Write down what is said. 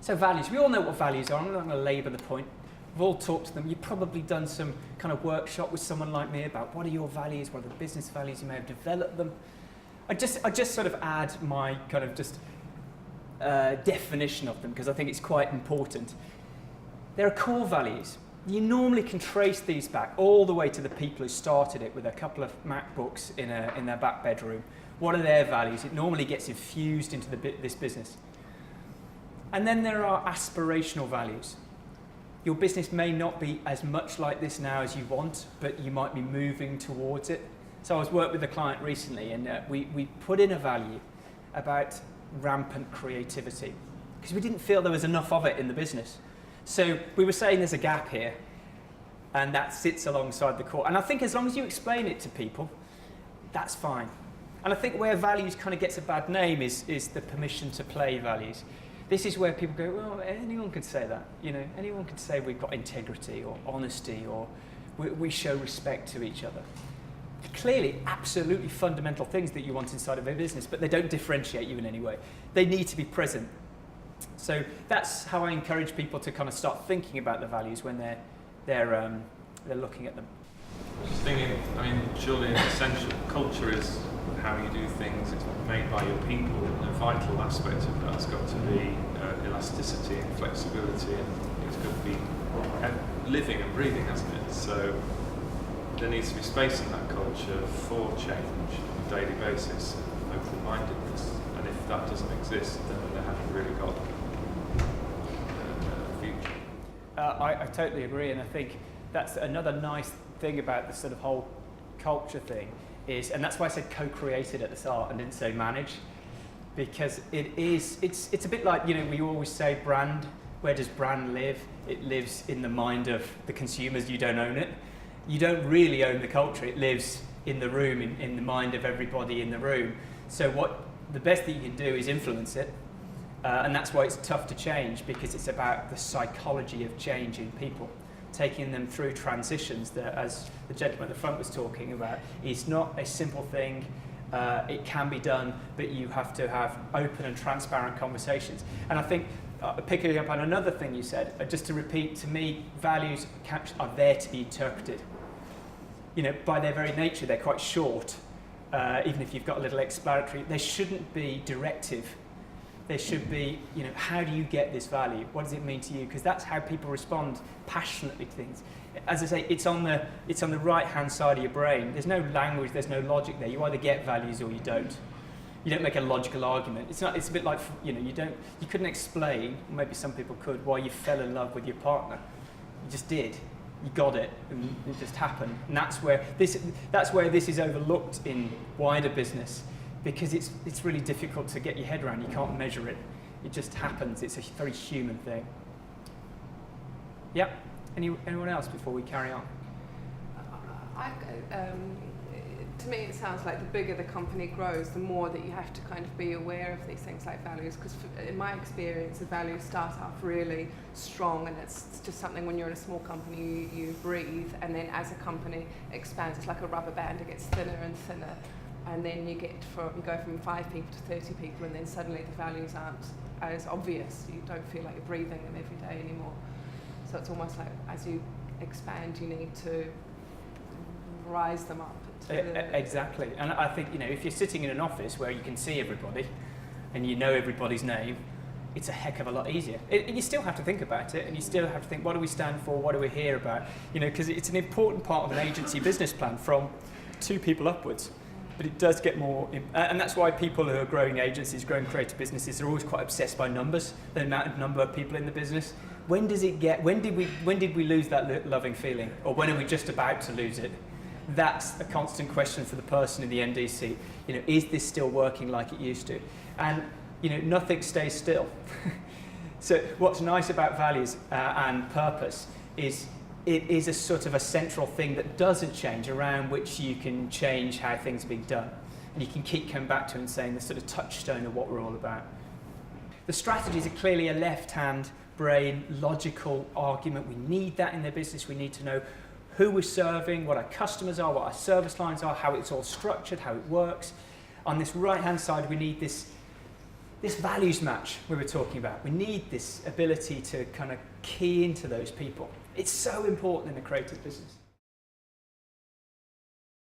So values, we all know what values are. I'm not going to labour the point. We've all talked to them. You've probably done some kind of workshop with someone like me about what are your values, what are the business values, you may have developed them. I just sort of add my kind of just definition of them because I think it's quite important. There are core values. You normally can trace these back all the way to the people who started it with a couple of MacBooks in their back bedroom. What are their values? It normally gets infused into this business. And then there are aspirational values. Your business may not be as much like this now as you want, but you might be moving towards it. So I was working with a client recently, and we put in a value about rampant creativity because we didn't feel there was enough of it in the business. So we were saying there's a gap here, and that sits alongside the core. And I think as long as you explain it to people, that's fine. And I think where values kind of gets a bad name is the permission to play values. This is where people go, well, anyone could say that. You know, anyone could say we've got integrity or honesty or we show respect to each other. Clearly, absolutely fundamental things that you want inside of a business, but they don't differentiate you in any way. They need to be present. So that's how I encourage people to kind of start thinking about the values when they're looking at them. Just thinking, I mean, surely an essential culture is how you do things. It's made by your people. A vital aspect of that's got to be elasticity and flexibility, and it's got to be living and breathing, hasn't it? So there needs to be space in that culture for change on a daily basis, open-mindedness. And if that doesn't exist, then they haven't really got a future. I totally agree, and I think that's another nice thing about the sort of whole culture thing is, and that's why I said co-created at the start and didn't say manage, because it's a bit like, you know, we always say brand. Where does brand live? It lives in the mind of the consumers. You don't own it. You don't really own the culture. It lives in the room, in the mind of everybody in the room. So the best that you can do is influence it, and that's why it's tough to change, because it's about the psychology of change in people, taking them through transitions that, as the gentleman at the front was talking about, is not a simple thing. It can be done, but you have to have open and transparent conversations. And I think, picking up on another thing you said, just to repeat, to me, values are there to be interpreted. You know, by their very nature, they're quite short. Even if you've got a little explanatory, they shouldn't be directive. They should be, you know, how do you get this value? What does it mean to you? Because that's how people respond passionately to things. As I say, it's on the right-hand side of your brain. There's no language, there's no logic there. You either get values or you don't. You don't make a logical argument. It's a bit like, you know, you couldn't explain, maybe some people could, why you fell in love with your partner. You just did. You got it, and it just happened. And that's where this is overlooked in wider business, because it's really difficult to get your head around. You can't measure it. It just happens. It's a very human thing. Yep. Anyone else before we carry on? To me, it sounds like the bigger the company grows, the more that you have to kind of be aware of these things like values. Because in my experience, the values start off really strong, and it's just something when you're in a small company you breathe, and then as a company expands, it's like a rubber band. It gets thinner and thinner, and then you go from 5 people to 30 people, and then suddenly the values aren't as obvious. You don't feel like you're breathing them every day anymore. So it's almost like as you expand, you need to rise them up. Exactly. And I think, you know, if you're sitting in an office where you can see everybody and you know everybody's name, it's a heck of a lot easier. And you still have to think about it, and you still have to think, what do we stand for? What do we hear about? You know, because it's an important part of an agency business plan from 2 people upwards. But it does get more, and that's why people who are growing agencies, growing creative businesses, are always quite obsessed by numbers, the amount of number of people in the business. When did we lose that loving feeling? Or when are we just about to lose it? That's a constant question for the person in the NDC. You know, is this still working like it used to? And, you know, nothing stays still. So what's nice about values and purpose is it is a sort of a central thing that doesn't change, around which you can change how things are being done. And you can keep coming back to it and saying the sort of touchstone of what we're all about. The strategies are clearly a left-hand brain, logical argument. We need that in their business. We need to know who we're serving, what our customers are, what our service lines are, how it's all structured, how it works. On this right-hand side, we need this this values match we were talking about, we need this ability to kind of key into those people. It's so important in a creative business.